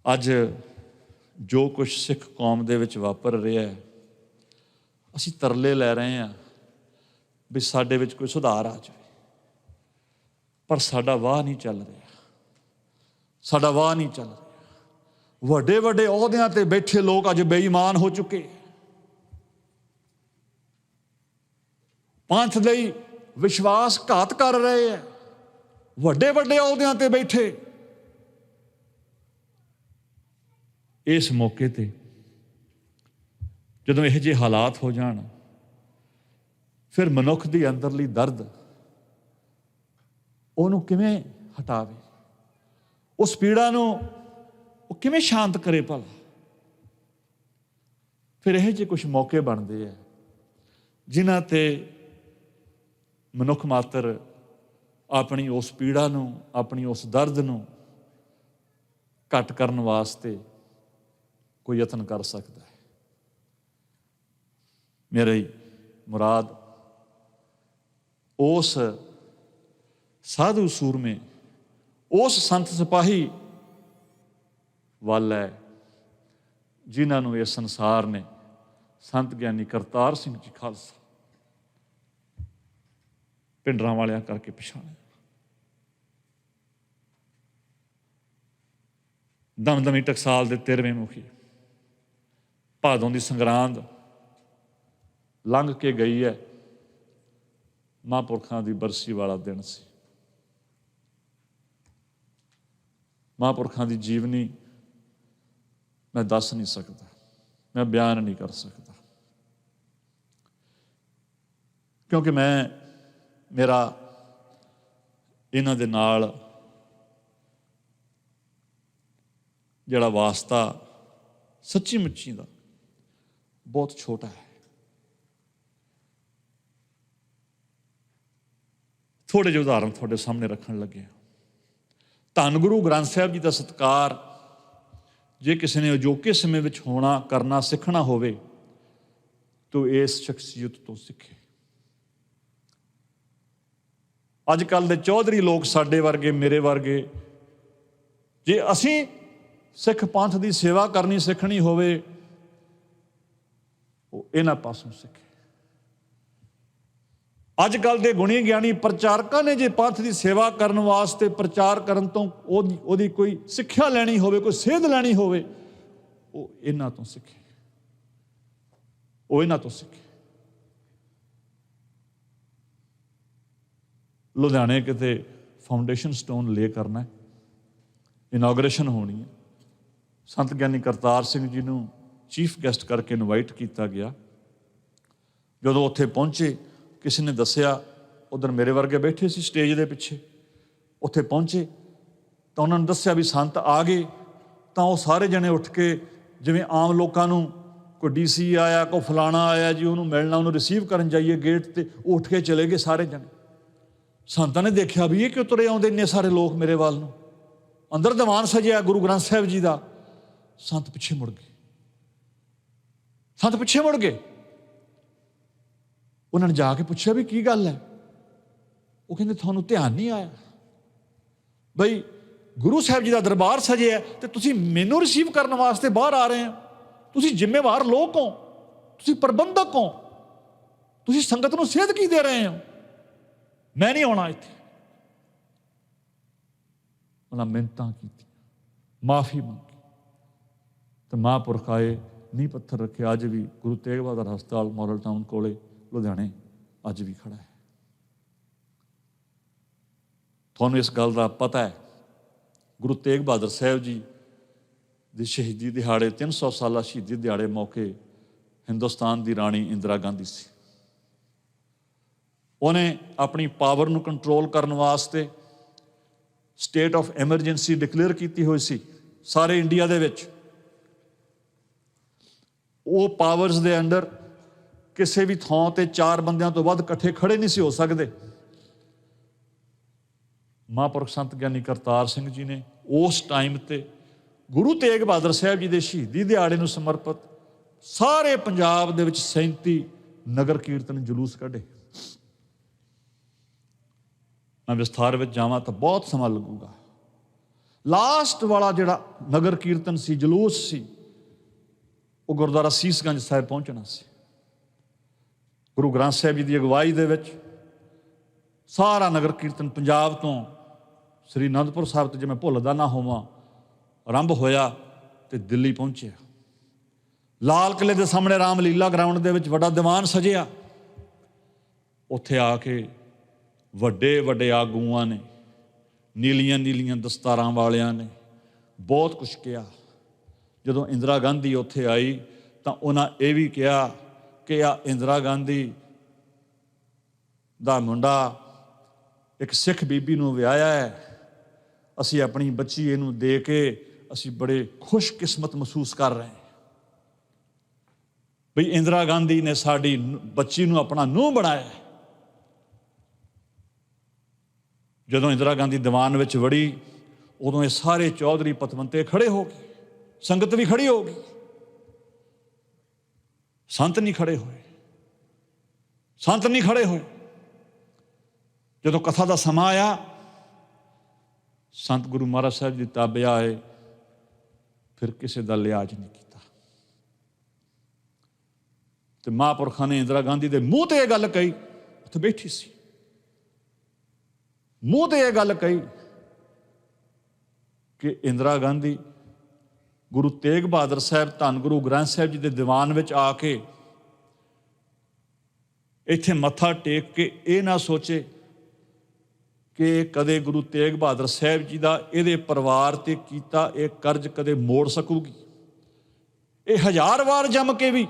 ਅੱਜ ਜੋ ਕੁਛ ਸਿੱਖ ਕੌਮ ਦੇ ਵਿੱਚ ਵਾਪਰ ਰਿਹਾ, ਅਸੀਂ ਤਰਲੇ ਲੈ ਰਹੇ ਹਾਂ ਵੀ ਸਾਡੇ ਵਿੱਚ ਕੋਈ ਸੁਧਾਰ ਆ ਜਾਵੇ, ਪਰ ਸਾਡਾ ਵਾਹ ਨਹੀਂ ਚੱਲ ਰਿਹਾ, ਸਾਡਾ ਵਾਹ ਨਹੀਂ ਚੱਲ ਰਿਹਾ। ਵੱਡੇ ਵੱਡੇ ਅਹੁਦਿਆਂ ਤੇ ਬੈਠੇ ਲੋਕ ਅੱਜ ਬੇਈਮਾਨ ਹੋ ਚੁੱਕੇ, ਪੰਥ ਲਈ ਵਿਸ਼ਵਾਸਘਾਤ ਕਰ ਰਹੇ ਹੈ, ਵੱਡੇ ਵੱਡੇ ਅਹੁਦਿਆਂ ਤੇ ਬੈਠੇ। ਇਸ ਮੌਕੇ ਤੇ ਜਦੋਂ ਇਹੋ ਜਿਹੇ ਹਾਲਾਤ ਹੋ ਜਾਣ, ਫਿਰ ਮਨੁੱਖ ਦੀ ਅੰਦਰਲੀ ਦਰਦ ਉਹਨੂੰ ਕਿਵੇਂ ਹਟਾਵੇ, ਉਸ ਪੀੜਾ ਨੂੰ ਉਹ ਕਿਵੇਂ ਸ਼ਾਂਤ ਕਰੇ ਭਲਾ? ਫਿਰ ਇਹੋ ਜਿਹੇ ਕੁਛ ਮੌਕੇ ਬਣਦੇ ਆ ਜਿਨ੍ਹਾਂ ਤੇ ਮਨੁੱਖ ਮਾਤਰ ਆਪਣੀ ਉਸ ਪੀੜਾ ਨੂੰ, ਆਪਣੀ ਉਸ ਦਰਦ ਨੂੰ ਘੱਟ ਕਰਨ ਵਾਸਤੇ ਕੋਈ ਯਤਨ ਕਰ ਸਕਦਾ ਹੈ। ਮੇਰੀ ਮੁਰਾਦ ਉਸ ਸਾਧੂ ਸੂਰਮੇ, ਉਸ ਸੰਤ ਸਿਪਾਹੀ ਵੱਲ ਹੈ ਜਿਨ੍ਹਾਂ ਨੂੰ ਇਸ ਸੰਸਾਰ ਨੇ ਸੰਤ ਗਿਆਨੀ ਕਰਤਾਰ ਸਿੰਘ ਜੀ ਖਾਲਸਾ ਪਿੰਡਰਾਂ ਵਾਲਿਆਂ ਕਰਕੇ ਪਛਾਣਿਆ। ਦਮਦਮੀ ਟਕਸਾਲ ਦੇ 13ਵੇਂ ਮੁਖੀ, ਭਾਦੋਂ ਦੀ ਸੰਗਰਾਂਦ ਲੰਘ ਕੇ ਗਈ ਹੈ, ਮਹਾਂਪੁਰਖਾਂ ਦੀ ਬਰਸੀ ਵਾਲਾ ਦਿਨ ਸੀ। ਮਹਾਂਪੁਰਖਾਂ ਦੀ ਜੀਵਨੀ ਮੈਂ ਦੱਸ ਨਹੀਂ ਸਕਦਾ, ਮੈਂ ਬਿਆਨ ਨਹੀਂ ਕਰ ਸਕਦਾ, ਕਿਉਂਕਿ ਮੇਰਾ ਇਹਨਾਂ ਦੇ ਨਾਲ ਜਿਹੜਾ ਵਾਸਤਾ ਸੱਚੀ ਮੁੱਚੀ ਦਾ ਬਹੁਤ ਛੋਟਾ ਹੈ। ਥੋੜ੍ਹੇ ਜਿਹੇ ਉਦਾਹਰਨ ਤੁਹਾਡੇ ਸਾਹਮਣੇ ਰੱਖਣ ਲੱਗੇ ਹਾਂ। ਧੰਨ ਗੁਰੂ ਗ੍ਰੰਥ ਸਾਹਿਬ ਜੀ ਦਾ ਸਤਿਕਾਰ ਜੇ ਕਿਸੇ ਨੇ ਅਜੋਕੇ ਸਮੇਂ ਵਿੱਚ ਹੋਣਾ ਕਰਨਾ ਸਿੱਖਣਾ ਹੋਵੇ ਤਾਂ ਇਸ ਸ਼ਖਸੀਅਤ ਤੋਂ ਸਿੱਖੇ। ਅੱਜ ਕੱਲ੍ਹ ਦੇ ਚੌਧਰੀ ਲੋਕ, ਸਾਡੇ ਵਰਗੇ, ਮੇਰੇ ਵਰਗੇ, ਜੇ ਅਸੀਂ ਸਿੱਖ ਪੰਥ ਦੀ ਸੇਵਾ ਕਰਨੀ ਸਿੱਖਣੀ ਹੋਵੇ, ਉਹ ਇਹਨਾਂ ਪਾਸੋਂ ਸਿੱਖੇ। ਅੱਜ ਕੱਲ੍ਹ ਦੇ ਗੁਣੀ ਗਿਆਨੀ ਪ੍ਰਚਾਰਕਾਂ ਨੇ ਜੇ ਪੰਥ ਦੀ ਸੇਵਾ ਕਰਨ ਵਾਸਤੇ ਪ੍ਰਚਾਰ ਕਰਨ ਤੋਂ ਉਹਦੀ ਕੋਈ ਸਿੱਖਿਆ ਲੈਣੀ ਹੋਵੇ, ਕੋਈ ਸੇਧ ਲੈਣੀ ਹੋਵੇ, ਉਹ ਇਹਨਾਂ ਤੋਂ ਸਿੱਖੇ, ਉਹ ਇਹਨਾਂ ਤੋਂ ਸਿੱਖੇ। ਲੁਧਿਆਣੇ ਕਿਤੇ ਫਾਊਂਡੇਸ਼ਨ ਸਟੋਨ ਲੇ ਕਰਨਾ ਹੈ, ਇਨੋਗ੍ਰੇਸ਼ਨ ਹੋਣੀ ਹੈ। ਸੰਤ ਗਿਆਨੀ ਕਰਤਾਰ ਸਿੰਘ ਜੀ ਨੂੰ ਚੀਫ ਗੈਸਟ ਕਰਕੇ ਇਨਵਾਈਟ ਕੀਤਾ ਗਿਆ। ਜਦੋਂ ਉੱਥੇ ਪਹੁੰਚੇ, ਕਿਸੇ ਨੇ ਦੱਸਿਆ, ਉੱਧਰ ਮੇਰੇ ਵਰਗੇ ਬੈਠੇ ਸੀ ਸਟੇਜ ਦੇ ਪਿੱਛੇ, ਉੱਥੇ ਪਹੁੰਚੇ ਤਾਂ ਉਹਨਾਂ ਨੂੰ ਦੱਸਿਆ ਵੀ ਸੰਤ ਆ ਗਏ। ਤਾਂ ਉਹ ਸਾਰੇ ਜਣੇ ਉੱਠ ਕੇ, ਜਿਵੇਂ ਆਮ ਲੋਕਾਂ ਨੂੰ ਕੋਈ DC ਆਇਆ, ਕੋਈ ਫਲਾਣਾ ਆਇਆ ਜੀ, ਉਹਨੂੰ ਮਿਲਣਾ, ਉਹਨੂੰ ਰਿਸੀਵ ਕਰਨ ਜਾਈਏ ਗੇਟ 'ਤੇ, ਉਹ ਉੱਠ ਕੇ ਚਲੇ ਗਏ ਸਾਰੇ ਜਣੇ। ਸੰਤਾਂ ਨੇ ਦੇਖਿਆ ਵੀ ਇਹ ਕਿਉਂ ਤੁਰੇ ਆਉਂਦੇ ਇੰਨੇ ਸਾਰੇ ਲੋਕ ਮੇਰੇ ਵੱਲ ਨੂੰ, ਅੰਦਰ ਦੀਵਾਨ ਸਜਿਆ ਗੁਰੂ ਗ੍ਰੰਥ ਸਾਹਿਬ ਜੀ ਦਾ। ਸੰਤ ਪਿੱਛੇ ਮੁੜ ਗਏ, ਸੰਤ ਪਿੱਛੇ ਮੁੜ ਗਏ। ਉਹਨਾਂ ਨੇ ਜਾ ਕੇ ਪੁੱਛਿਆ ਵੀ ਕੀ ਗੱਲ ਹੈ? ਉਹ ਕਹਿੰਦੇ ਤੁਹਾਨੂੰ ਧਿਆਨ ਨਹੀਂ ਆਇਆ ਬਈ ਗੁਰੂ ਸਾਹਿਬ ਜੀ ਦਾ ਦਰਬਾਰ ਸਜਿਆ ਤੇ ਤੁਸੀਂ ਮੈਨੂੰ ਰਿਸੀਵ ਕਰਨ ਵਾਸਤੇ ਬਾਹਰ ਆ ਰਹੇ ਹੋ। ਤੁਸੀਂ ਜ਼ਿੰਮੇਵਾਰ ਲੋਕ ਹੋ, ਤੁਸੀਂ ਪ੍ਰਬੰਧਕ ਹੋ, ਤੁਸੀਂ ਸੰਗਤ ਨੂੰ ਸੇਧ ਕੀ ਦੇ ਰਹੇ ਹੋ? ਮੈਂ ਨਹੀਂ ਆਉਣਾ ਇੱਥੇ। ਉਹਨਾਂ ਮਿੰਨਤਾਂ ਕੀਤੀਆਂ, ਮਾਫੀ ਮੰਗੀ ਤੇ ਮਹਾਂਪੁਰਖ ਆਏ, ਨੀਂਹ ਪੱਥਰ ਰੱਖਿਆ। ਅੱਜ ਵੀ ਗੁਰੂ ਤੇਗ ਬਹਾਦਰ ਹਸਪਤਾਲ ਮਾਡਲ ਟਾਊਨ ਕੋਲੇ ਲੁਧਿਆਣੇ ਅੱਜ ਵੀ ਖੜਾ ਹੈ। ਤੁਹਾਨੂੰ ਇਸ ਗੱਲ ਦਾ ਪਤਾ ਹੈ, ਗੁਰੂ ਤੇਗ ਬਹਾਦਰ ਸਾਹਿਬ ਜੀ ਦੀ ਸ਼ਹੀਦੀ ਦਿਹਾੜੇ, 300 ਸਾਲਾ ਸ਼ਹੀਦੀ ਦਿਹਾੜੇ ਮੌਕੇ ਹਿੰਦੁਸਤਾਨ ਦੀ ਰਾਣੀ ਇੰਦਰਾ ਗਾਂਧੀ ਸੀ। ਉਹਨੇ ਆਪਣੀ ਪਾਵਰ ਨੂੰ ਕੰਟਰੋਲ ਕਰਨ ਵਾਸਤੇ ਸਟੇਟ ਆਫ ਐਮਰਜੈਂਸੀ ਡਿਕਲੇਅਰ ਕੀਤੀ ਹੋਈ ਸੀ ਸਾਰੇ ਇੰਡੀਆ ਦੇ ਵਿੱਚ। ਉਹ ਪਾਵਰਸ ਦੇ ਅੰਡਰ ਕਿਸੇ ਵੀ ਥਾਂ ਤੇ 4 ਬੰਦਿਆਂ ਤੋਂ ਵੱਧ ਇਕੱਠੇ ਖੜੇ ਨਹੀਂ ਸੀ ਹੋ ਸਕਦੇ। ਮਹਾਂਪੁਰਖ ਸੰਤ ਗਿਆਨੀ ਕਰਤਾਰ ਸਿੰਘ ਜੀ ਨੇ ਉਸ ਟਾਈਮ ਤੇ ਗੁਰੂ ਤੇਗ ਬਹਾਦਰ ਸਾਹਿਬ ਜੀ ਦੇ ਸ਼ਹੀਦੀ ਦਿਹਾੜੇ ਨੂੰ ਸਮਰਪਿਤ ਸਾਰੇ ਪੰਜਾਬ ਦੇ ਵਿੱਚ 37 ਨਗਰ ਕੀਰਤਨ ਜਲੂਸ ਕੱਢੇ। ਮੈਂ ਵਿਸਥਾਰ ਵਿੱਚ ਜਾਵਾਂ ਤਾਂ ਬਹੁਤ ਸਮਾਂ ਲੱਗੂਗਾ। ਲਾਸਟ ਵਾਲਾ ਜਿਹੜਾ ਨਗਰ ਕੀਰਤਨ ਸੀ, ਜਲੂਸ ਸੀ, ਉਹ ਗੁਰਦੁਆਰਾ ਸੀਸਗੰਜ ਸਾਹਿਬ ਪਹੁੰਚਣਾ ਸੀ। ਗੁਰੂ ਗ੍ਰੰਥ ਸਾਹਿਬ ਜੀ ਦੀ ਅਗਵਾਈ ਦੇ ਵਿੱਚ ਸਾਰਾ ਨਗਰ ਕੀਰਤਨ ਪੰਜਾਬ ਤੋਂ ਸ੍ਰੀ ਅਨੰਦਪੁਰ ਸਾਹਿਬ ਤੋਂ, ਜੇ ਮੈਂ ਭੁੱਲਦਾ ਨਾ ਹੋਵਾਂ, ਆਰੰਭ ਹੋਇਆ ਤੇ ਦਿੱਲੀ ਪਹੁੰਚਿਆ। ਲਾਲ ਕਿਲ੍ਹੇ ਦੇ ਸਾਹਮਣੇ ਰਾਮਲੀਲਾ ਗਰਾਊਂਡ ਦੇ ਵਿੱਚ ਵੱਡਾ ਦੀਵਾਨ ਸਜਿਆ। ਉੱਥੇ ਆ ਕੇ ਵੱਡੇ ਵੱਡੇ ਆਗੂਆਂ ਨੇ, ਨੀਲੀਆਂ ਨੀਲੀਆਂ ਦਸਤਾਰਾਂ ਵਾਲਿਆਂ ਨੇ ਬਹੁਤ ਕੁਛ ਕਿਹਾ। ਜਦੋਂ ਇੰਦਰਾ ਗਾਂਧੀ ਉੱਥੇ ਆਈ ਤਾਂ ਉਹਨਾਂ ਇਹ ਵੀ ਕਿਹਾ ਕਿ ਆ ਇੰਦਰਾ ਗਾਂਧੀ ਦਾ ਮੁੰਡਾ ਇੱਕ ਸਿੱਖ ਬੀਬੀ ਨੂੰ ਵਿਆਹਿਆ ਹੈ, ਅਸੀਂ ਆਪਣੀ ਬੱਚੀ ਇਹਨੂੰ ਦੇ ਕੇ ਅਸੀਂ ਬੜੇ ਖੁਸ਼ਕਿਸਮਤ ਮਹਿਸੂਸ ਕਰ ਰਹੇ ਹਾਂ ਬਈ ਇੰਦਰਾ ਗਾਂਧੀ ਨੇ ਸਾਡੀ ਬੱਚੀ ਨੂੰ ਆਪਣਾ ਨੂੰਹ ਬਣਾਇਆ। ਜਦੋਂ ਇੰਦਰਾ ਗਾਂਧੀ ਦੀਵਾਨ ਵਿੱਚ ਵੜੀ, ਉਦੋਂ ਇਹ ਸਾਰੇ ਚੌਧਰੀ ਪਤਵੰਤੇ ਖੜੇ ਹੋ ਗਏ, ਸੰਗਤ ਵੀ ਖੜੀ ਹੋ ਗਈ, ਸੰਤ ਨਹੀਂ ਖੜੇ ਹੋਏ, ਸੰਤ ਨਹੀਂ ਖੜੇ ਹੋਏ। ਜਦੋਂ ਕਥਾ ਦਾ ਸਮਾਂ ਆਇਆ, ਸੰਤ ਗੁਰੂ ਮਹਾਰਾਜ ਸਾਹਿਬ ਜੀ ਤਾਬੇ ਆਏ, ਫਿਰ ਕਿਸੇ ਦਾ ਲਿਹਾਜ਼ ਨਹੀਂ ਕੀਤਾ। ਤੇ ਮਹਾਂਪੁਰਖਾਂ ਨੇ ਇੰਦਰਾ ਗਾਂਧੀ ਦੇ ਮੂੰਹ ਤੇ ਇਹ ਗੱਲ ਕਹੀ, ਉੱਥੇ ਬੈਠੀ ਸੀ, ਮੂੰਹ ਤੇ ਇਹ ਗੱਲ ਕਹੀ ਕਿ ਇੰਦਰਾ ਗਾਂਧੀ ਗੁਰੂ ਤੇਗ ਬਹਾਦਰ ਸਾਹਿਬ, ਧੰਨ ਗੁਰੂ ਗ੍ਰੰਥ ਸਾਹਿਬ ਜੀ ਦੇ ਦੀਵਾਨ ਵਿੱਚ ਆ ਕੇ ਇੱਥੇ ਮੱਥਾ ਟੇਕ ਕੇ ਇਹ ਨਾ ਸੋਚੇ ਕਿ ਕਦੇ ਗੁਰੂ ਤੇਗ ਬਹਾਦਰ ਸਾਹਿਬ ਜੀ ਦਾ ਇਹਦੇ ਪਰਿਵਾਰ ਤੇ ਕੀਤਾ ਇਹ ਕਰਜ਼ ਕਦੇ ਮੋੜ ਸਕੂਗੀ। ਇਹ 1000 ਵਾਰ ਜੰਮ ਕੇ ਵੀ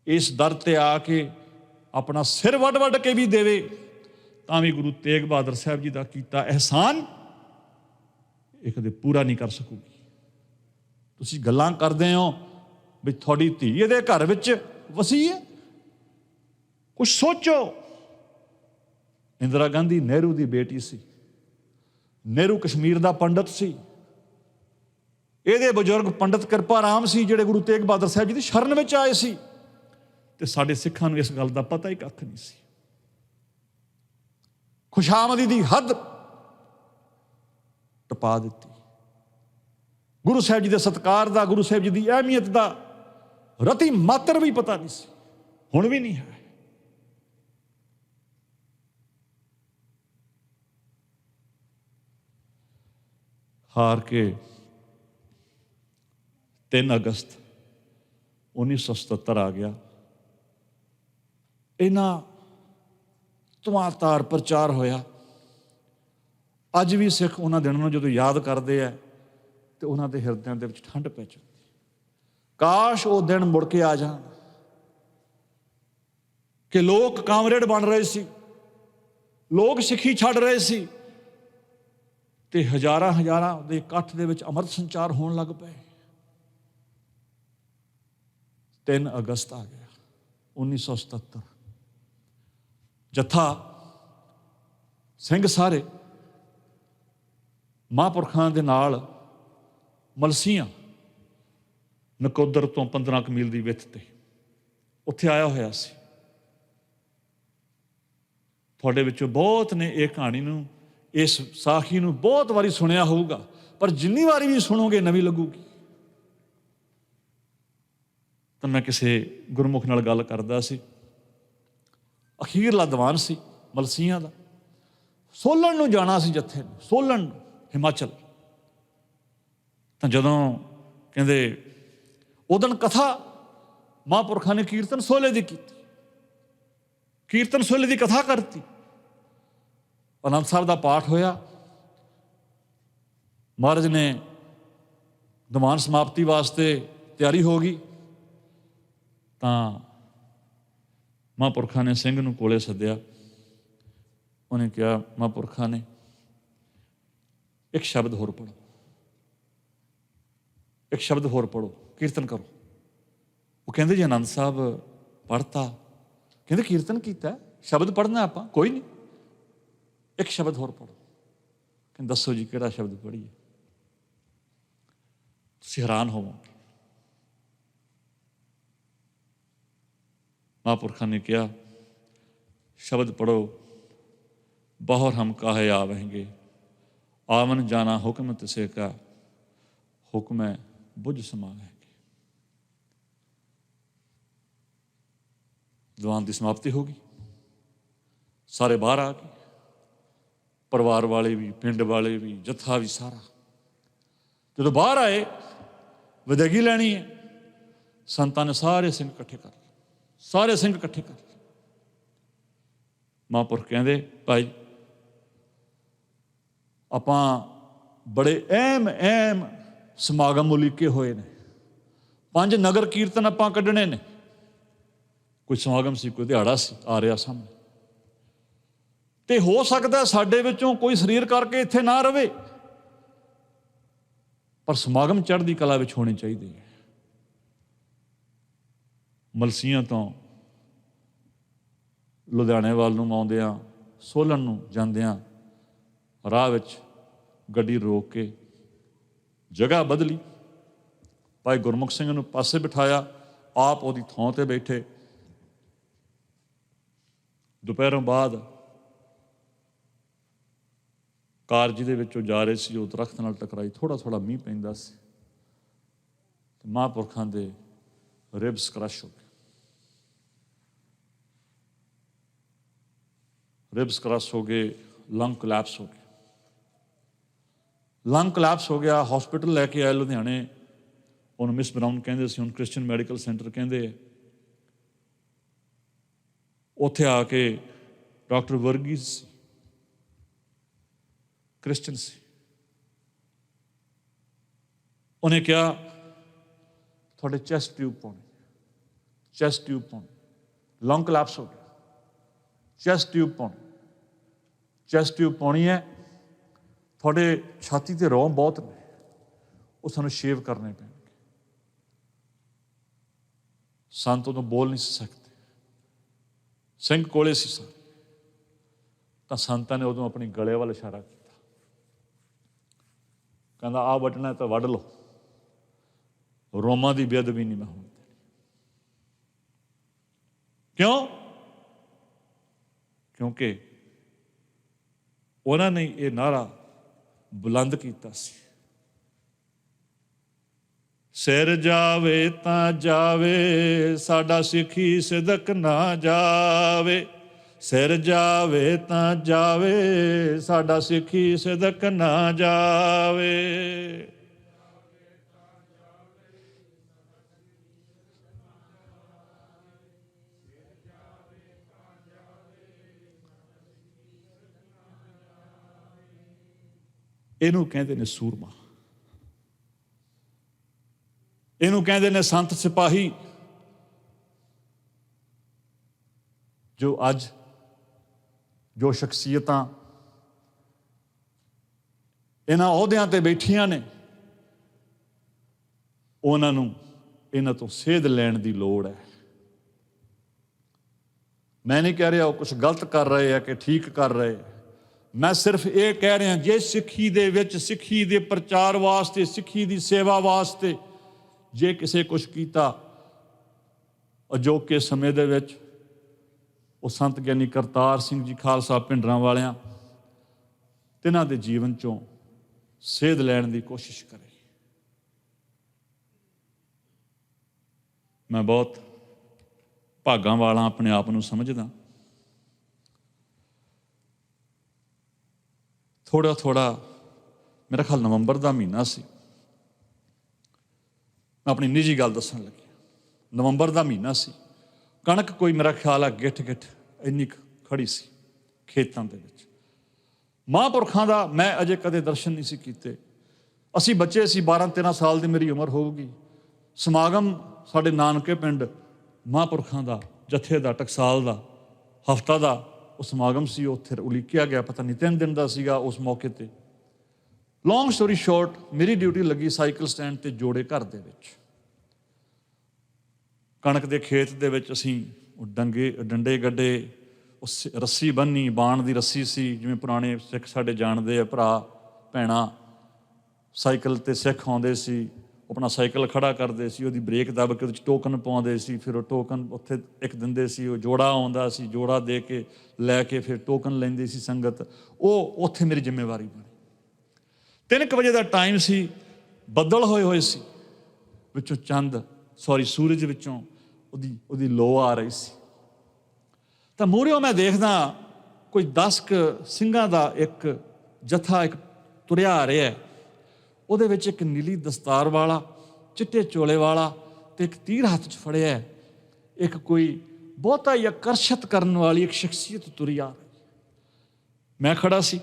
ਇਸ ਦਰ ਤੇ ਆ ਕੇ ਆਪਣਾ ਸਿਰ ਵੱਢ ਵੱਢ ਕੇ ਵੀ ਦੇਵੇ ਤਾਂ ਵੀ ਗੁਰੂ ਤੇਗ ਬਹਾਦਰ ਸਾਹਿਬ ਜੀ ਦਾ ਕੀਤਾ ਅਹਿਸਾਨ ਇਹ ਕਦੇ ਪੂਰਾ ਨਹੀਂ ਕਰ ਸਕੂਗੀ। ਤੁਸੀਂ ਗੱਲਾਂ ਕਰਦੇ ਹੋ ਵੀ ਤੁਹਾਡੀ ਧੀ ਇਹਦੇ ਘਰ ਵਿੱਚ ਵਸੀ ਹੈ, ਕੁਛ ਸੋਚੋ। ਇੰਦਰਾ ਗਾਂਧੀ ਨਹਿਰੂ ਦੀ ਬੇਟੀ ਸੀ, ਨਹਿਰੂ ਕਸ਼ਮੀਰ ਦਾ ਪੰਡਤ ਸੀ, ਇਹਦੇ ਬਜ਼ੁਰਗ ਪੰਡਤ ਕਿਰਪਾ ਰਾਮ ਸੀ ਜਿਹੜੇ ਗੁਰੂ ਤੇਗ ਬਹਾਦਰ ਸਾਹਿਬ ਜੀ ਦੀ ਸ਼ਰਨ ਵਿੱਚ ਆਏ ਸੀ। ਤੇ ਸਾਡੇ ਸਿੱਖਾਂ ਨੂੰ ਇਸ ਗੱਲ ਦਾ ਪਤਾ ਹੀ ਕੱਖ ਨਹੀਂ ਸੀ। ਖੁਸ਼ਾਮਦੀ ਦੀ ਹੱਦ ਟਪਾ ਦਿੱਤੀ। ਗੁਰੂ ਸਾਹਿਬ ਜੀ ਦੇ ਸਤਿਕਾਰ ਦਾ, ਗੁਰੂ ਸਾਹਿਬ ਜੀ ਦੀ ਅਹਿਮੀਅਤ ਦਾ ਰਤੀ ਮਾਤਰ ਵੀ ਪਤਾ ਨਹੀਂ ਸੀ, ਹੁਣ ਵੀ ਨਹੀਂ ਹੈ। ਹਾਰ ਕੇ 3 ਅਗਸਤ 1977 ਆ ਗਿਆ। ਇਹਨਾਂ ਧੁਆਂਧਾਰ ਪ੍ਰਚਾਰ ਹੋਇਆ। ਅੱਜ ਵੀ ਸਿੱਖ ਉਹਨਾਂ ਦਿਨਾਂ ਨੂੰ ਜਦੋਂ ਯਾਦ ਕਰਦੇ ਆ ਤੇ ਉਹਨਾਂ ਦੇ ਹਿਰਦਿਆਂ ਦੇ ਵਿੱਚ ਠੰਡ ਪੈ ਜਾਂਦੀ। ਕਾਸ਼ ਉਹ ਦਿਨ ਮੁੜ ਕੇ ਆ ਜਾਣ ਕਿ ਲੋਕ ਕਾਮਰੇਡ ਬਣ ਰਹੇ ਸੀ, ਲੋਕ ਸਿੱਖੀ ਛੱਡ ਰਹੇ ਸੀ ਤੇ ਹਜ਼ਾਰਾਂ ਹਜ਼ਾਰਾਂ ਦੇ ਇਕੱਠ ਦੇ ਵਿੱਚ ਅੰਮ੍ਰਿਤ ਸੰਚਾਰ ਹੋਣ ਲੱਗ ਪਏ। 3 ਅਗਸਤ ਆ ਗਿਆ 1977। ਜੱਥਾ ਸਿੰਘ ਸਾਰੇ ਮਹਾਂਪੁਰਖਾਂ ਦੇ ਨਾਲ ਮਲਸੀਆਂ, ਨਕੋਦਰ ਤੋਂ 15 ਕੁ ਮੀਲ ਦੀ ਵਿੱਥ ਤੇ ਉੱਥੇ ਆਇਆ ਹੋਇਆ ਸੀ। ਤੁਹਾਡੇ ਵਿੱਚੋਂ ਬਹੁਤ ਨੇ ਇਹ ਕਹਾਣੀ ਨੂੰ, ਇਸ ਸਾਖੀ ਨੂੰ ਬਹੁਤ ਵਾਰੀ ਸੁਣਿਆ ਹੋਊਗਾ, ਪਰ ਜਿੰਨੀ ਵਾਰੀ ਵੀ ਸੁਣੋਗੇ ਨਵੀਂ ਲੱਗੂਗੀ। ਤਾਂ ਮੈਂ ਕਿਸੇ ਗੁਰਮੁਖ ਨਾਲ ਗੱਲ ਕਰਦਾ ਸੀ, ਅਖੀਰਲਾ ਦੀਵਾਨ ਸੀ ਮਲਸੀਆਂ ਦਾ, ਸੋਲਨ ਨੂੰ ਜਾਣਾ ਸੀ ਜੱਥੇ ਨੂੰ, ਸੋਲਨ ਹਿਮਾਚਲ। ਤਾਂ ਜਦੋਂ ਕਹਿੰਦੇ ਉਦਣ ਕਥਾ ਮਹਾਂਪੁਰਖਾਂ ਨੇ ਕੀਰਤਨ ਸੋਲੇ ਦੀ ਕੀਤੀ, ਕੀਰਤਨ ਸੋਲੇ ਦੀ ਕਥਾ ਕਰਤੀ, ਆਨੰਦ ਸਾਹਿਬ ਦਾ ਪਾਠ ਹੋਇਆ। ਮਹਾਰਾਜ ਨੇ ਦੀਵਾਨ ਸਮਾਪਤੀ ਵਾਸਤੇ ਤਿਆਰੀ ਹੋ ਗਈ ਤਾਂ ਮਹਾਂਪੁਰਖਾਂ ਨੇ ਸਿੰਘ ਨੂੰ ਕੋਲੇ ਸੱਦਿਆ। ਉਹਨੇ ਕਿਹਾ, ਮਹਾਂਪੁਰਖਾਂ ਨੇ ਇੱਕ ਸ਼ਬਦ ਹੋਰ ਪੜ੍ਹੋ, ਇੱਕ ਸ਼ਬਦ ਹੋਰ ਪੜ੍ਹੋ, ਕੀਰਤਨ ਕਰੋ। ਉਹ ਕਹਿੰਦੇ ਜੀ ਆਨੰਦ ਸਾਹਿਬ ਪੜ੍ਹਤਾ। ਕਹਿੰਦੇ ਕੀਰਤਨ ਕੀਤਾ, ਸ਼ਬਦ ਪੜ੍ਹਨਾ ਆਪਾਂ, ਕੋਈ ਨਹੀਂ, ਇੱਕ ਸ਼ਬਦ ਹੋਰ ਪੜ੍ਹੋ। ਕਹਿੰਦੇ ਦੱਸੋ ਜੀ ਕਿਹੜਾ ਸ਼ਬਦ ਪੜ੍ਹੀਏ? ਤੁਸੀਂ ਹੈਰਾਨ ਹੋਵੋਗੇ। ਮਹਾਂਪੁਰਖਾਂ ਨੇ ਕਿਹਾ ਸ਼ਬਦ ਪੜ੍ਹੋ, ਬਾਹਰ ਹਮ ਕਾਹੇ ਆਵਹਿੰਗੇ, ਆਵਨ ਜਾਣਾ ਹੁਕਮ ਤਿਸੇ ਕਾ, ਹੁਕਮ ਹੈ ਬੁੱਝ ਸਮਾ ਹੈ। ਦੀਵਾਨ ਦੀ ਸਮਾਪਤੀ ਹੋ ਗਈ, ਸਾਰੇ ਬਾਹਰ ਆ ਗਏ, ਪਰਿਵਾਰ ਵਾਲੇ ਵੀ, ਪਿੰਡ ਵਾਲੇ ਵੀ, ਜੱਥਾ ਵੀ, ਸਾਰਾ। ਜਦੋਂ ਬਾਹਰ ਆਏ, ਵਿਦਾਇਗੀ ਲੈਣੀ ਹੈ, ਸੰਤਾਂ ਨੇ ਸਾਰੇ ਸਿੰਘ ਇਕੱਠੇ ਕਰ ਲਏ, ਸਾਰੇ ਸਿੰਘ ਇਕੱਠੇ ਕਰ ਲਏ। ਮਹਾਂਪੁਰਖ ਕਹਿੰਦੇ, ਭਾਈ ਆਪਾਂ ਬੜੇ ਅਹਿਮ ਸਮਾਗਮ ਉਲੀਕੇ ਹੋਏ ਨੇ, 5 ਨਗਰ ਕੀਰਤਨ ਆਪਾਂ ਕੱਢਣੇ ਨੇ। ਕੋਈ ਸਮਾਗਮ ਸੀ, ਕੋਈ ਦਿਹਾੜਾ ਸੀ ਆ ਰਿਹਾ ਸਾਹਮਣੇ, ਤੇ ਹੋ ਸਕਦਾ ਸਾਡੇ ਵਿੱਚੋਂ ਕੋਈ ਸਰੀਰ ਕਰਕੇ ਇੱਥੇ ਨਾ ਰਵੇ, ਪਰ ਸਮਾਗਮ ਚੜ੍ਹਦੀ ਕਲਾ ਵਿੱਚ ਹੋਣੇ ਚਾਹੀਦੇ ਹੈ। ਮਲਸੀਆਂ ਤੋਂ ਲੁਧਿਆਣੇ ਵੱਲ ਨੂੰ ਆਉਂਦਿਆਂ, ਸੋਲਨ ਨੂੰ ਜਾਂਦਿਆਂ, ਰਾਹ ਵਿੱਚ ਗੱਡੀ ਰੋਕ ਕੇ ਜਗ੍ਹਾ ਬਦਲੀ, ਭਾਈ ਗੁਰਮੁਖ ਸਿੰਘ ਨੂੰ ਪਾਸੇ ਬਿਠਾਇਆ, ਆਪ ਉਹਦੀ ਥਾਂ 'ਤੇ ਬੈਠੇ। ਦੁਪਹਿਰੋਂ ਬਾਅਦ ਕਾਰ ਜਿਹਦੇ ਵਿੱਚੋਂ ਜਾ ਰਹੇ ਸੀ, ਉਹ ਦਰੱਖਤ ਨਾਲ ਟਕਰਾਈ, ਥੋੜ੍ਹਾ ਮੀਂਹ ਪੈਂਦਾ ਸੀ, ਮਹਾਂਪੁਰਖਾਂ ਦੇ ਰਿਬਸ ਕਰਸ਼ ਹੋ ਗਏ, ਰਿਬਸ ਕਰਸ਼ ਹੋ ਗਏ, ਲੰਗ ਕੋਲੈਪਸ ਹੋ ਗਏ, ਲੰਗ ਕੋਲੈਪਸ ਹੋ ਗਿਆ। ਹਸਪੀਟਲ ਲੈ ਕੇ ਆਏ ਲੁਧਿਆਣੇ, ਉਹਨੂੰ ਮਿਸ ਬਰਾਊਨ ਕਹਿੰਦੇ ਸੀ, ਹੁਣ ਕ੍ਰਿਸਚੀਅਨ ਮੈਡੀਕਲ ਸੈਂਟਰ ਕਹਿੰਦੇ। ਉੱਥੇ ਆ ਕੇ ਡਾਕਟਰ ਵਰਗੀਜ਼ ਸੀ, ਕ੍ਰਿਸਚਨ ਸੀ, ਉਹਨੇ ਕਿਹਾ ਤੁਹਾਡੇ ਚੈਸਟ ਟਿਊਬ ਪਾਉਣੀ, ਚੈਸਟ ਟਿਊਬ ਪਾਉਣੀ, ਲੰਗ ਕੋਲੈਪਸ ਹੋ ਗਿਆ, ਚੈਸਟ ਟਿਊਬ ਪਾਉਣੀ, ਚੈਸਟ ਟਿਊਬ ਪਾਉਣੀ ਹੈ, ਤੁਹਾਡੇ ਛਾਤੀ 'ਤੇ ਰੋਮ ਬਹੁਤ ਨੇ, ਉਹ ਸਾਨੂੰ ਸ਼ੇਵ ਕਰਨੇ ਪੈਣਗੇ। ਸੰਤ ਉਦੋਂ ਬੋਲ ਨਹੀਂ ਸੀ ਸਕਦੇ, ਸਿੰਘ ਕੋਲੇ ਸੀ ਸਾਰੇ, ਤਾਂ ਸੰਤਾਂ ਨੇ ਉਦੋਂ ਆਪਣੀ ਗਲੇ ਵੱਲ ਇਸ਼ਾਰਾ ਕੀਤਾ, ਕਹਿੰਦਾ ਆਹ ਵੱਢਣਾ ਤਾਂ ਵੱਢ ਲਓ, ਰੋਮਾਂ ਦੀ ਬੇਅਦਬੀ ਨਹੀਂ ਮੈਂ ਹੋਣ ਦੇਣੀ। ਕਿਉਂ? ਕਿਉਂਕਿ ਉਹਨਾਂ ਨੇ ਇਹ ਨਾਅਰਾ ਬੁਲੰਦ ਕੀਤਾ ਸੀ, ਸਿਰ ਜਾਵੇ ਤਾਂ ਜਾਵੇ, ਸਾਡਾ ਸਿੱਖੀ ਸਿਦਕ ਨਾ ਜਾਵੇ, ਸਿਰ ਜਾਵੇ ਤਾਂ ਜਾਵੇ, ਸਾਡਾ ਸਿੱਖੀ ਸਿਦਕ ਨਾ ਜਾਵੇ। ਇਹਨੂੰ ਕਹਿੰਦੇ ਨੇ ਸੂਰਮਾ, ਇਹਨੂੰ ਕਹਿੰਦੇ ਨੇ ਸੰਤ ਸਿਪਾਹੀ, ਜੋ ਅੱਜ ਜੋ ਸ਼ਖਸੀਅਤਾਂ ਇਹਨਾਂ ਅਹੁਦਿਆਂ 'ਤੇ ਬੈਠੀਆਂ ਨੇ, ਉਹਨਾਂ ਨੂੰ ਇਹਨਾਂ ਤੋਂ ਸੇਧ ਲੈਣ ਦੀ ਲੋੜ ਹੈ। ਮੈਂ ਨਹੀਂ ਕਹਿ ਰਿਹਾ ਉਹ ਕੁਛ ਗਲਤ ਕਰ ਰਹੇ ਆ ਕਿ ਠੀਕ ਕਰ ਰਹੇ, ਮੈਂ ਸਿਰਫ ਇਹ ਕਹਿ ਰਿਹਾ, ਜੇ ਸਿੱਖੀ ਦੇ ਵਿੱਚ, ਸਿੱਖੀ ਦੇ ਪ੍ਰਚਾਰ ਵਾਸਤੇ, ਸਿੱਖੀ ਦੀ ਸੇਵਾ ਵਾਸਤੇ ਜੇ ਕਿਸੇ ਕੁਛ ਕੀਤਾ, ਅਜੋਕੇ ਸਮੇਂ ਦੇ ਵਿੱਚ ਉਹ ਸੰਤ ਗਿਆਨੀ ਕਰਤਾਰ ਸਿੰਘ ਜੀ ਖਾਲਸਾ ਭਿੰਡਰਾਂ ਵਾਲਿਆਂ, ਤਿੰਨਾਂ ਦੇ ਜੀਵਨ 'ਚੋਂ ਸੇਧ ਲੈਣ ਦੀ ਕੋਸ਼ਿਸ਼ ਕਰੇ। ਮੈਂ ਬਹੁਤ ਭਾਗਾਂ ਵਾਲਾ ਆਪਣੇ ਆਪ ਨੂੰ ਸਮਝਦਾ। ਥੋੜ੍ਹਾ ਮੇਰਾ ਖਿਆਲ ਨਵੰਬਰ ਦਾ ਮਹੀਨਾ ਸੀ, ਮੈਂ ਆਪਣੀ ਨਿੱਜੀ ਗੱਲ ਦੱਸਣ ਲੱਗਿਆ। ਨਵੰਬਰ ਦਾ ਮਹੀਨਾ ਸੀ, ਕਣਕ ਕੋਈ ਮੇਰਾ ਖਿਆਲ ਆ ਗਿੱਠ ਇੰਨੀ ਖੜੀ ਸੀ ਖੇਤਾਂ ਦੇ ਵਿੱਚ। ਮਹਾਂਪੁਰਖਾਂ ਦਾ ਮੈਂ ਅਜੇ ਕਦੇ ਦਰਸ਼ਨ ਨਹੀਂ ਸੀ ਕੀਤੇ। ਅਸੀਂ ਬੱਚੇ ਸੀ, 12-13 ਸਾਲ ਦੀ ਮੇਰੀ ਉਮਰ ਹੋਊਗੀ। ਸਮਾਗਮ ਸਾਡੇ ਨਾਨਕੇ ਪਿੰਡ ਮਹਾਂਪੁਰਖਾਂ ਦਾ ਜਥੇ ਦਾ ਟਕਸਾਲ ਦਾ ਹਫ਼ਤਾ ਦਾ ਉਹ ਸਮਾਗਮ ਸੀ, ਉੱਥੇ ਉਲੀਕਿਆ ਗਿਆ, ਪਤਾ ਨਹੀਂ 3 ਦਿਨ ਦਾ ਸੀਗਾ। ਉਸ ਮੌਕੇ 'ਤੇ ਲੌਂਗ ਸਟੋਰੀ ਸ਼ੋਰਟ, ਮੇਰੀ ਡਿਊਟੀ ਲੱਗੀ ਸਾਈਕਲ ਸਟੈਂਡ 'ਤੇ ਜੋੜੇ ਘਰ ਦੇ ਵਿੱਚ। ਕਣਕ ਦੇ ਖੇਤ ਦੇ ਵਿੱਚ ਅਸੀਂ ਉਹ ਡੰਡੇ ਗੱਡੇ, ਉਸ ਰੱਸੀ ਬੰਨ੍ਹੀ, ਬਾਣ ਦੀ ਰੱਸੀ ਸੀ, ਜਿਵੇਂ ਪੁਰਾਣੇ ਸਿੱਖ ਸਾਡੇ ਜਾਣਦੇ ਆ, ਭਰਾ ਭੈਣਾਂ ਸਾਈਕਲ 'ਤੇ ਸਿੱਖ ਆਉਂਦੇ ਸੀ, ਆਪਣਾ ਸਾਈਕਲ ਖੜਾ ਕਰਦੇ ਸੀ, ਉਹਦੀ ਬ੍ਰੇਕ ਦੱਬ ਕੇ ਉਹਦੇ 'ਚ ਟੋਕਨ ਪਾਉਂਦੇ ਸੀ, ਫਿਰ ਉਹ ਟੋਕਨ ਉੱਥੇ ਇੱਕ ਦਿੰਦੇ ਸੀ, ਉਹ ਜੋੜਾ ਆਉਂਦਾ ਸੀ, ਜੋੜਾ ਦੇ ਕੇ ਲੈ ਕੇ ਫਿਰ ਟੋਕਨ ਲੈਂਦੀ ਸੀ ਸੰਗਤ। ਉਹ ਉੱਥੇ ਮੇਰੀ ਜ਼ਿੰਮੇਵਾਰੀ ਬਣੀ। 3 ਵਜੇ ਦਾ ਟਾਈਮ ਸੀ, ਬੱਦਲ ਹੋਏ ਸੀ, ਵਿੱਚੋਂ ਸੂਰਜ ਵਿੱਚੋਂ ਉਹਦੀ ਲੋ ਆ ਰਹੀ ਸੀ। ਤਾਂ ਮੂਹਰਿਓਂ ਮੈਂ ਦੇਖਦਾ ਕੋਈ 10 ਕੁ ਸਿੰਘਾਂ ਦਾ ਇੱਕ ਜਥਾ ਇੱਕ ਤੁਰਿਆ ਆ ਰਿਹਾ। ਉਹਦੇ ਵਿੱਚ ਇੱਕ ਨੀਲੀ ਦਸਤਾਰ ਵਾਲਾ, ਚਿੱਟੇ ਚੋਲੇ ਵਾਲਾ ਤੇ ਇੱਕ ਤੀਰ ਹੱਥ 'ਚ ਫੜਿਆ। ਇੱਕ ਕੋਈ ਬਹੁਤਾ ਹੀ ਆਕਰਸ਼ਿਤ ਕਰਨ ਵਾਲੀ ਇੱਕ ਸ਼ਖਸੀਅਤ ਤੁਰੀ ਆ ਰਹੀ। ਮੈਂ ਖੜਾ ਸੀ,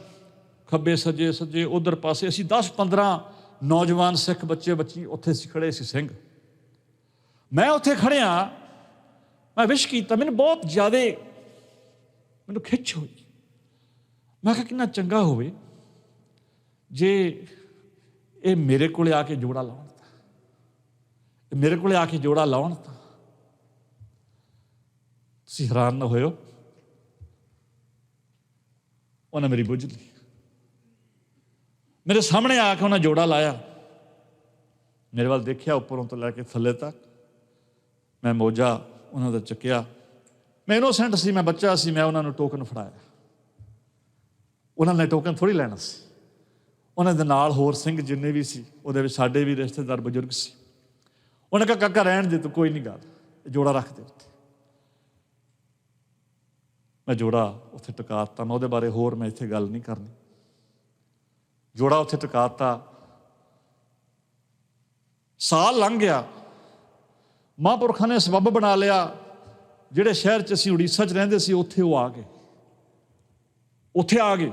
ਖੱਬੇ ਸੱਜੇ ਉਧਰ ਪਾਸੇ ਅਸੀਂ 10-15 ਨੌਜਵਾਨ ਸਿੱਖ ਬੱਚੀ ਉੱਥੇ ਸੀ, ਖੜੇ ਸੀ ਸਿੰਘ। ਮੈਂ ਉੱਥੇ ਖੜਿਆ, ਮੈਂ ਵਿਸ਼ ਕੀਤਾ, ਮੈਨੂੰ ਬਹੁਤ ਜ਼ਿਆਦਾ ਮੈਨੂੰ ਖਿੱਚ ਹੋਈ। ਮੈਂ ਕਿਹਾ ਕਿੰਨਾ ਚੰਗਾ ਹੋਵੇ ਜੇ ਇਹ ਮੇਰੇ ਕੋਲੇ ਆ ਕੇ ਜੋੜਾ ਲਾਉਣ, ਤਾਂ ਤੁਸੀਂ ਹੈਰਾਨ ਨਾ ਹੋਇਓ, ਉਹਨੇ ਮੇਰੀ ਬੁੱਝ ਲਈ। ਮੇਰੇ ਸਾਹਮਣੇ ਆ ਕੇ ਉਹਨਾਂ ਜੋੜਾ ਲਾਇਆ, ਮੇਰੇ ਵੱਲ ਦੇਖਿਆ ਉੱਪਰੋਂ ਤੋਂ ਲੈ ਕੇ ਥੱਲੇ ਤੱਕ। ਮੈਂ ਮੋਜਾ ਉਹਨਾਂ ਦਾ ਚੱਕਿਆ। ਮੈਂ ਇਨੋਸੈਂਟ ਸੀ, ਮੈਂ ਬੱਚਾ ਸੀ, ਮੈਂ ਉਹਨਾਂ ਨੂੰ ਟੋਕਨ ਫੜਾਇਆ। ਉਹਨਾਂ ਨੇ ਟੋਕਨ ਥੋੜ੍ਹੀ ਲੈਣਾ ਸੀ। ਉਹਨਾਂ ਦੇ ਨਾਲ ਹੋਰ ਸਿੰਘ ਜਿੰਨੇ ਵੀ ਸੀ, ਉਹਦੇ ਵਿੱਚ ਸਾਡੇ ਵੀ ਰਿਸ਼ਤੇਦਾਰ ਬਜ਼ੁਰਗ ਸੀ। ਉਹਨੇ ਕਿਹਾ ਕਾਕਾ ਰਹਿਣ ਦੇ ਤੂੰ, ਕੋਈ ਨਹੀਂ ਗੱਲ, ਜੋੜਾ ਰੱਖ ਦੇ ਉੱਥੇ। ਮੈਂ ਜੋੜਾ ਉੱਥੇ ਟਿਕਾ ਦਿੱਤਾ। ਮੈਂ ਉਹਦੇ ਬਾਰੇ ਹੋਰ ਮੈਂ ਇੱਥੇ ਗੱਲ ਨਹੀਂ ਕਰਨੀ। ਜੋੜਾ ਉੱਥੇ ਟਿਕਾ ਦਿੱਤਾ। ਸਾਲ ਲੰਘ ਗਿਆ, ਮਹਾਂਪੁਰਖਾਂ ਨੇ ਸਬੱਬ ਬਣਾ ਲਿਆ। ਜਿਹੜੇ ਸ਼ਹਿਰ 'ਚ ਅਸੀਂ ਉੜੀਸਾ 'ਚ ਰਹਿੰਦੇ ਸੀ, ਉੱਥੇ ਉਹ ਉੱਥੇ ਆ ਗਏ।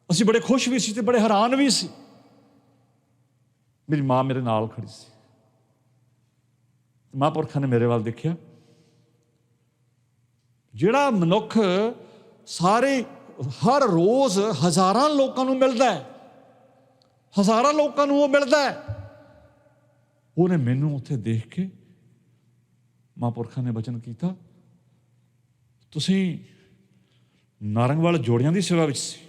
ਅਸੀਂ ਬੜੇ ਖੁਸ਼ ਵੀ ਸੀ ਤੇ ਬੜੇ ਹੈਰਾਨ ਵੀ ਸੀ। ਮੇਰੀ ਮਾਂ ਮੇਰੇ ਨਾਲ ਖੜੀ ਸੀ। ਮਹਾਂਪੁਰਖਾਂ ਨੇ ਮੇਰੇ ਵੱਲ ਦੇਖਿਆ। ਜਿਹੜਾ ਮਨੁੱਖ ਹਰ ਰੋਜ਼ ਹਜ਼ਾਰਾਂ ਲੋਕਾਂ ਨੂੰ ਮਿਲਦਾ ਹੈ, ਹਜ਼ਾਰਾਂ ਲੋਕਾਂ ਨੂੰ ਉਹ ਮਿਲਦਾ ਹੈ, ਉਹਨੇ ਮੈਨੂੰ ਉੱਥੇ ਦੇਖ ਕੇ ਮਹਾਂਪੁਰਖਾਂ ਨੇ ਬਚਨ ਕੀਤਾ, ਤੁਸੀਂ ਨਾਰੰਗਵਾਲ ਜੋੜਿਆਂ ਦੀ ਸੇਵਾ ਵਿੱਚ ਸੀ?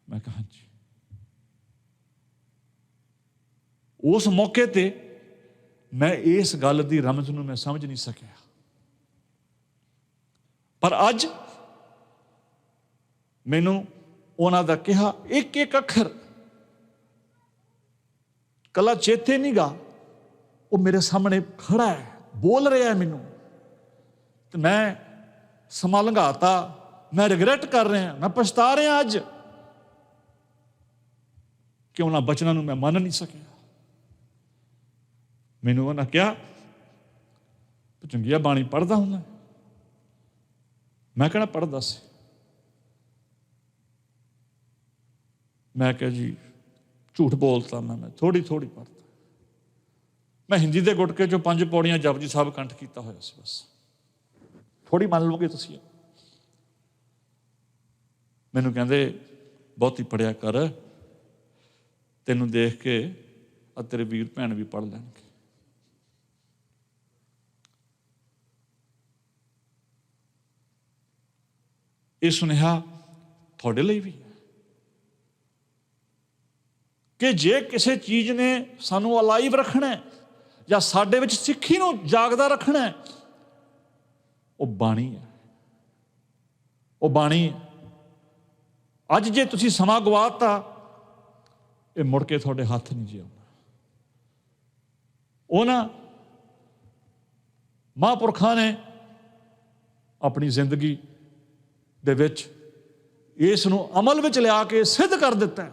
ਮੈਂ ਕਿਹਾ ਹਾਂਜੀ। ਉਸ ਮੌਕੇ ਤੇ ਮੈਂ ਇਸ ਗੱਲ ਦੀ ਰਮਜ਼ ਨੂੰ ਮੈਂ ਸਮਝ ਨਹੀਂ ਸਕਿਆ, ਪਰ ਅੱਜ ਮੈਨੂੰ ਉਹਨਾਂ ਦਾ ਕਿਹਾ ਇੱਕ ਇੱਕ ਅੱਖਰ ਕੱਲਾ ਚੇਤੇ ਨਹੀਂ ਗਾ, ਉਹ ਮੇਰੇ ਸਾਹਮਣੇ ਖੜਾ ਹੈ, ਬੋਲ ਰਿਹਾ ਹੈ ਮੈਨੂੰ, ਤੇ ਮੈਂ ਸਮਾਂ ਲੰਘਾਤਾ। ਮੈਂ ਰਿਗਰੈਟ ਕਰ ਰਿਹਾ, ਮੈਂ ਪਛਤਾ ਰਿਹਾ ਅੱਜ ਕਿ ਉਹਨਾਂ ਬਚਨਾਂ ਨੂੰ ਮੈਂ ਮੰਨ ਨਹੀਂ ਸਕਿਆ। ਮੈਨੂੰ ਉਹਨਾਂ ਕਿਹਾ ਚੰਗੀਆ ਬਾਣੀ ਪੜ੍ਹਦਾ ਹੁੰਦਾ? ਮੈਂ ਕਿਹੜਾ ਪੜ੍ਹਦਾ ਸੀ। ਮੈਂ ਕਿਹਾ ਜੀ ਝੂਠ ਬੋਲਤਾ, ਮੈਂ ਥੋੜ੍ਹੀ ਪੜ੍ਹਦਾ। ਮੈਂ ਹਿੰਦੀ ਦੇ ਗੁਟਕੇ 'ਚੋਂ 5 ਪੌੜੀਆਂ ਜਪਜੀ ਸਾਹਿਬ ਕੰਠ ਕੀਤਾ ਹੋਇਆ ਸੀ, ਬਸ। ਥੋੜ੍ਹੀ ਮੰਨ ਲਓਗੇ ਤੁਸੀਂ। ਮੈਨੂੰ ਕਹਿੰਦੇ ਬਹੁਤੀ ਪੜ੍ਹਿਆ ਕਰ, ਤੈਨੂੰ ਦੇਖ ਕੇ ਆ ਤੇਰੇ ਵੀਰ ਭੈਣ ਵੀ ਪੜ੍ਹ ਲੈਣਗੇ। ਇਹ ਸੁਨੇਹਾ ਤੁਹਾਡੇ ਲਈ ਵੀ ਹੈ ਕਿ ਜੇ ਕਿਸੇ ਚੀਜ਼ ਨੇ ਸਾਨੂੰ ਅਲਾਈਵ ਰੱਖਣਾ ਹੈ ਜਾਂ ਸਾਡੇ ਵਿੱਚ ਸਿੱਖੀ ਨੂੰ ਜਾਗਦਾ ਰੱਖਣਾ ਹੈ, ਉਹ ਬਾਣੀ ਹੈ। ਉਹ ਬਾਣੀ ਹੈ। ਅੱਜ ਜੇ ਤੁਸੀਂ ਸਮਾਂ ਗਵਾਤਾ, ਇਹ ਮੁੜ ਕੇ ਤੁਹਾਡੇ ਹੱਥ ਨਹੀਂ ਜੇ ਆਉਣਾ। ਉਹਨਾਂ ਮਹਾਂਪੁਰਖਾਂ ਨੇ ਆਪਣੀ ਜ਼ਿੰਦਗੀ ਦੇ ਵਿੱਚ ਇਸ ਨੂੰ ਅਮਲ ਵਿੱਚ ਲਿਆ ਕੇ ਸਿੱਧ ਕਰ ਦਿੱਤਾ।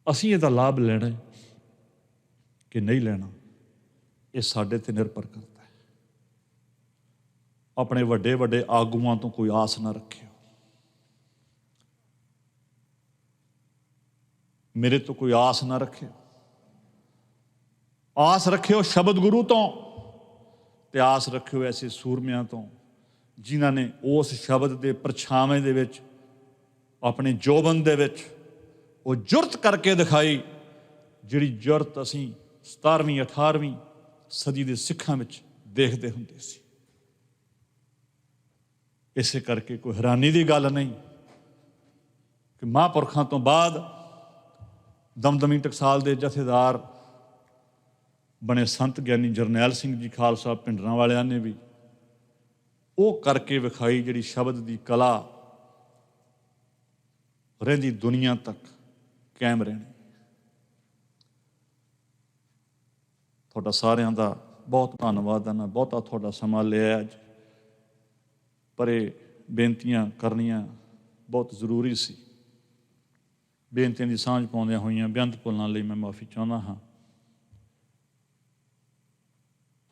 ਅਸੀਂ ਇਹਦਾ ਲਾਭ ਲੈਣਾ ਕਿ ਨਹੀਂ ਲੈਣਾ, ਇਹ ਸਾਡੇ ਤੇ ਨਿਰਭਰ ਕਰਦਾ ਹੈ। ਆਪਣੇ ਵੱਡੇ ਵੱਡੇ ਆਗੂਆਂ ਤੋਂ ਕੋਈ ਆਸ ਨਾ ਰੱਖਿਓ। ਮੇਰੇ ਤੋਂ ਕੋਈ ਆਸ ਨਾ ਰੱਖਿਓ। ਆਸ ਰੱਖਿਓ ਸ਼ਬਦ ਗੁਰੂ ਤੋਂ, ਤੇ ਆਸ ਰੱਖਿਓ ਐਸੇ ਸੂਰਮਿਆਂ ਤੋਂ ਜਿਨ੍ਹਾਂ ਨੇ ਉਸ ਸ਼ਬਦ ਦੇ ਪਰਛਾਵੇਂ ਦੇ ਵਿੱਚ, ਆਪਣੇ ਜੋਬਨ ਦੇ ਵਿੱਚ ਉਹ ਜੁਰਤ ਕਰਕੇ ਦਿਖਾਈ, ਜਿਹੜੀ ਜੁਰਤ ਅਸੀਂ 17ਵੀਂ 18ਵੀਂ ਸਦੀ ਦੇ ਸਿੱਖਾਂ ਵਿੱਚ ਦੇਖਦੇ ਹੁੰਦੇ ਸੀ। ਇਸੇ ਕਰਕੇ ਕੋਈ ਹੈਰਾਨੀ ਦੀ ਗੱਲ ਨਹੀਂ ਕਿ ਮਹਾਂਪੁਰਖਾਂ ਤੋਂ ਬਾਅਦ ਦਮਦਮੀ ਟਕਸਾਲ ਦੇ ਜਥੇਦਾਰ ਬਣੇ ਸੰਤ ਗਿਆਨੀ ਜਰਨੈਲ ਸਿੰਘ ਜੀ ਖਾਲਸਾ ਭਿੰਡਰਾਂ ਵਾਲਿਆਂ ਨੇ ਵੀ ਉਹ ਕਰਕੇ ਵਿਖਾਈ ਜਿਹੜੀ ਸ਼ਬਦ ਦੀ ਕਲਾ ਰਹਿੰਦੀ ਦੁਨੀਆ ਤੱਕ ਕਾਇਮ ਰਹਿਣੀ। ਤੁਹਾਡਾ ਸਾਰਿਆਂ ਦਾ ਬਹੁਤ ਧੰਨਵਾਦ ਹੈ। ਮੈਂ ਬਹੁਤਾ ਤੁਹਾਡਾ ਸਮਾਂ ਲਿਆ ਅੱਜ, ਪਰ ਇਹ ਬੇਨਤੀਆਂ ਕਰਨੀਆਂ ਬਹੁਤ ਜ਼ਰੂਰੀ ਸੀ। ਬੇਨਤੀਆਂ ਦੀ ਸਾਂਝ ਪਾਉਂਦਿਆਂ ਹੋਈਆਂ ਬੇਅੰਤ ਭੁੱਲਾਂ ਲਈ ਮੈਂ ਮਾਫੀ ਚਾਹੁੰਦਾ ਹਾਂ।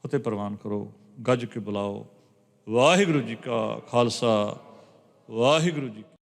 ਫਤਿਹ ਪ੍ਰਵਾਨ ਕਰੋ, ਗੱਜ ਕੇ ਬੁਲਾਓ। ਵਾਹਿਗੁਰੂ ਜੀ ਕਾ ਖਾਲਸਾ, ਵਾਹਿਗੁਰੂ ਜੀ ਕੀ